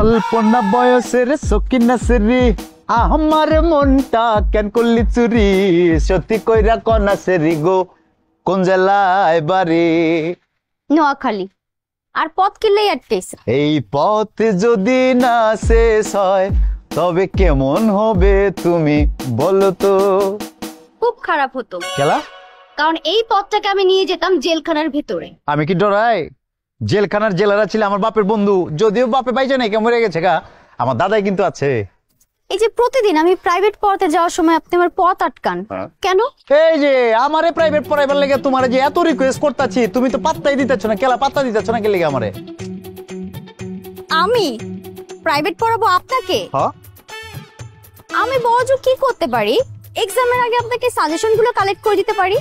অল্প না বয়সের সকিনা সেরি আমার মনটা কেন করলি চুরি সত্যি কইরা কনা সেরি গো কোন জেলায় বাড়ি? নোয়াখালী। আর পথ কিনলেই আটকেছে। এই পথ যদি না শেষ হয় তবে কেমন হবে তুমি বলো তো? খুব খারাপ হতো। খেলা? কারণ এই পথটাকে আমি নিয়ে যেতাম জেলখানার ভেতরে। আমি কি ডরাই? জেলখানার জেলারা ছিল আমার বাপের বন্ধু, যদিও বাপে পাইছে না, মরে গেছে গা, আমার দাদাই কিন্তু আছে। এই যে প্রতিদিন আমি প্রাইভেট পড়াতে যাওয়ার সময় আপনি আমার পথ আটকান কেন? এই যে আমারে প্রাইভেট পড়াইবার লেগে তোমার যে এত রিকোয়েস্ট করতেছি, তুমি তো পাত্তাই দিতেছ না। কেলা পাত্তা দিতেছ না কে লেগে আমারে? আমি প্রাইভেট পড়াবো আপনাকে? হ্যাঁ, আমি বড়জোর কি করতে পারি? এক্সামের আগে আপনাকে সাজেশনগুলো কালেক্ট করে দিতে পারি,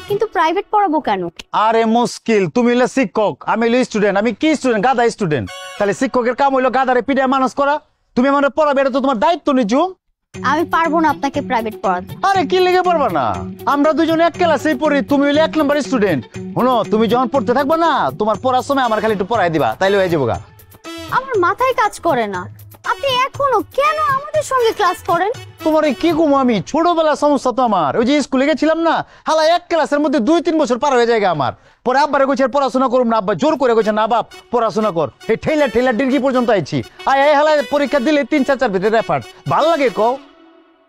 কিন্তু প্রাইভেট পড়াবো কেন? আরে মুশকিল, তুমি হলে শিক্ষক, আমি হলো স্টুডেন্ট। আমি কি স্টুডেন্ট? গাধা স্টুডেন্ট। তাহলে শিক্ষকের কাম হইলো গাধারে পিটায় মানুষ করা। তুমি আমার পড়াবে, এটা তো তোমার দায়িত্ব নিচু। আমি পারবো না আপনাকে প্রাইভেট পড়াতে। আরে কি লেগে পারবা না? আমরা দুজন এক ক্লাসেই পড়ি, তুমি হলে 1 নম্বর স্টুডেন্ট। শোনো, তুমি যখন পড়তে থাকবা না, তোমার পড়ার সময় আমার খালি একটু পড়াই দিবা, তাইলে হয়ে যাবো গা। আমার মাথায় কাজ করে না, আপনি এখনো কেন আমাদের সঙ্গে ক্লাস করেন? তোমার কি কমো আমি? ছোটবেলার সমস্যা তো আমার। ওই যে স্কুলে গেছিলাম না, হালা এক ক্লাসের মধ্যে 2-3 বছর পার হয়ে যায় আমার। পরে আব্বারে কইছে পড়াশোনা করুম না, আব্বা জোর করে কইছে না বাপ পড়াশোনা কর। এই ঠেলা ডিগ্রি পর্যন্ত আইছি। আয় হালা পরীক্ষা দিলে 3-4 ভিতরে রেফার্ট। ভাল লাগে কও?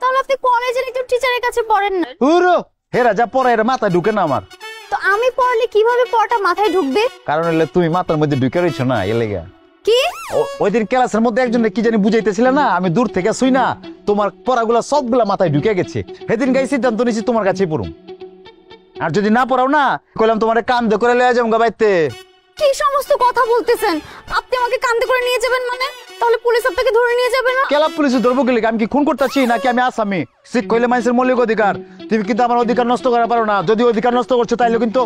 তাহলে আপনি কলেজের একজন টিচারের কাছে পড়েন না? উরো হেরা যা পড়া, এর মাথায় ঢুকে না আমার। তো আমি পড়লে কিভাবে পড়াটা মাথায় ঢুকবে? কারণ হলে তুমি মাথার মধ্যে ঢুকে রইছো না, এ লেগা। কি? ওই দিন ক্লাসের মধ্যে একজন কি জানি বুঝাইতেছিল না, আমি দূর থেকে শুই না, তোমার পড়াগুলা সবগুলা মাথায় ঢুকে গেছে। সেদিন গাই সিদ্ধান্ত নিয়েছি তোমার কাছেই পড়ুম। আর যদি না পড়াও না, কইলাম তোমার কান্দে করে লয়ে যাবো বাইতে। কি সমস্ত কথা বলতেছেন? আপনি আমাকে কান্দে করে নিয়ে যাবেন মানে? তাহলে পুলিশ আপনাকে ধরে নিয়ে যাবে না? কেলা পুলিশে ধরবো গেলে? আমি কি খুন করতেছি নাকি আমি আসামি? শিখ কইলে মানুষের মৌলিক অধিকার, তুমি কিন্তু আমার অধিকার নষ্ট করা পারো না। যদি অধিকার নষ্ট করছো তাইলে কিন্তু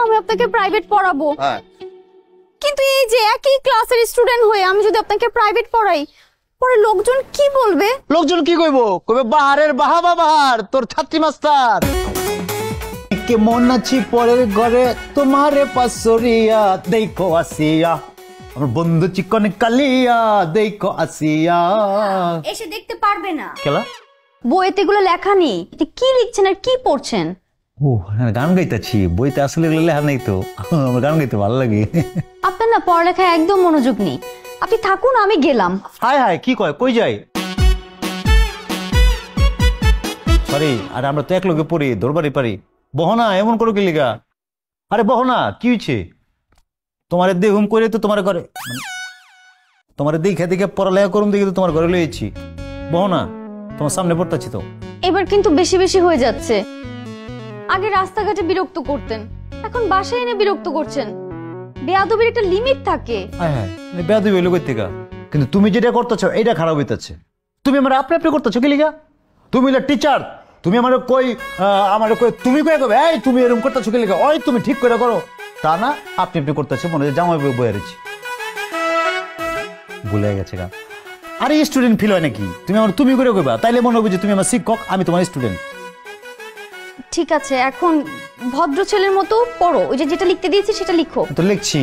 আমি আপনাকে প্রাইভেট পড়াবো। কিন্তু এই যে একই ক্লাসের স্টুডেন্ট হয়ে আমি যদি আপনাকে প্রাইভেট পড়াই, পরে লোকজন কি বলবে? লোকজন কি কইবো? কইবে বাহারের বাহাবা বাহার, তোর ছাত্রী মাস্টার। কেমন আছি পরের ঘরে তোমারে পাশরিয়া, দেখো আসিয়া আমার বন্ধু চিকন কালিয়া, দেখো আসিয়া। এসে দেখতে পারবে না। কেলা? বইতে এগুলো লেখা নেই, কি লিখছেন আর কি পড়ছেন? ও গান গাইতেছি, বইতে আসলে লেখা নেই তো। আমার গান গাইতে ভালো লাগে। আপনার না পড়ালেখায় একদম মনোযোগ নেই। আপনি থাকুন, আমি গেলাম। হায় হায়, কি কয়? কই যাই? সরি, আরে আমরা তো এক লোকে পড়ি, দরবারি পারি। বহনা এমন করো কি লিগা? আরে বহনা কি হয়েছে? তোমার দেখুম করে তো তোমার ঘরে, তোমার দেখে দেখে পড়ালেখা করুন দেখে তো তোমার ঘরে লইছি। বহনা তোমার সামনে পড়তেছি তো। এবার কিন্তু বেশি বেশি হয়ে যাচ্ছে। আগে রাস্তাঘাটে বিরক্ত করতেন, এখন বাসায় এনে বিরক্ত করছেন। বেয়াদবির একটা লিমিট থাকে। হ্যাঁ হ্যাঁ, বেয়াদবি হইলো কই থেকে? কিন্তু তুমি যেটা করতেছো এইটা খারাপ হইতেছে। তুমি আমার আপনি আপনি করতেছো কি লিগা? তুমি হলো টিচার, তুমি আমার কই তুমি কই কবে এই তুমি এরকম করতেছো কি লিগা? ওই তুমি ঠিক করে করো, তা না আপনি আপনি করতেছো, মনে হয় জামাই বইয়া রয়েছে। ভুলে গেছে গা। আরে স্টুডেন্ট ফিল হয় নাকি? তুমি আমার তুমি করে কইবা, তাইলে মনে হবে যে তুমি আমার শিক্ষক, আমি তোমার স্টুডেন্ট। ঠিক আছে, এখন ভদ্র ছেলের মতো পড়ো। ওই যে যেটা লিখতে দিয়েছি সেটা লিখো। তো লিখছি।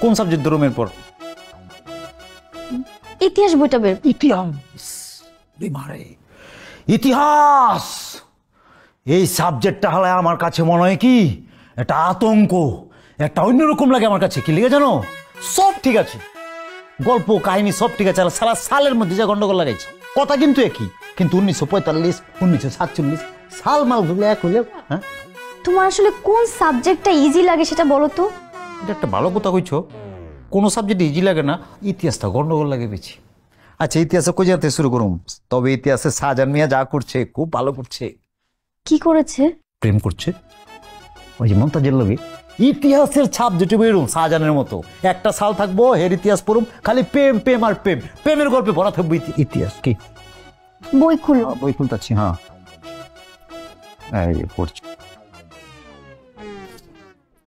কোন সাবজেক্ট ধরো এরপর? ইতিহাস বইটা বের। ইতিহাস? ইতিহাস এই সাবজেক্টটা হলে আমার কাছে মনে হয় কি একটা আতঙ্ক, একটা অন্যরকম লাগে আমার কাছে। কি লিখে জানো? সব ঠিক আছে, গল্প কাহিনী সব ঠিক আছে, সারা সালের মধ্যে যা গন্ডগোল লাগাইছে। কথা কিন্তু একই, কিন্তু 1945 1947 সাল মাল গুলো এক হইলে। হ্যাঁ, তোমার আসলে কোন সাবজেক্টটা ইজি লাগে সেটা বলো তো। এটা একটা ভালো কথা কইছো। কোনো সাবজেক্ট ইজি লাগে না, ইতিহাসটা গন্ডগোল লাগে বেশি। আচ্ছা, ইতিহাসে কই জানতে শুরু করুম? তবে ইতিহাসে শাহজাহান মিয়া যা করছে খুব ভালো করছে। কি করেছে? প্রেম করছে ওই যে মমতাজের লগে। ইতিহাসের ছাপ যেটা বেরুম শাহজাহানের মতো, একটা সাল থাকবো হের ইতিহাস পড়ুম, খালি প্রেম প্রেম আর প্রেম, প্রেমের গল্পে ভরা থাকবো ইতিহাস। কি বই খুলো। বই খুলতাছি। হ্যাঁ, এই পড়ছি।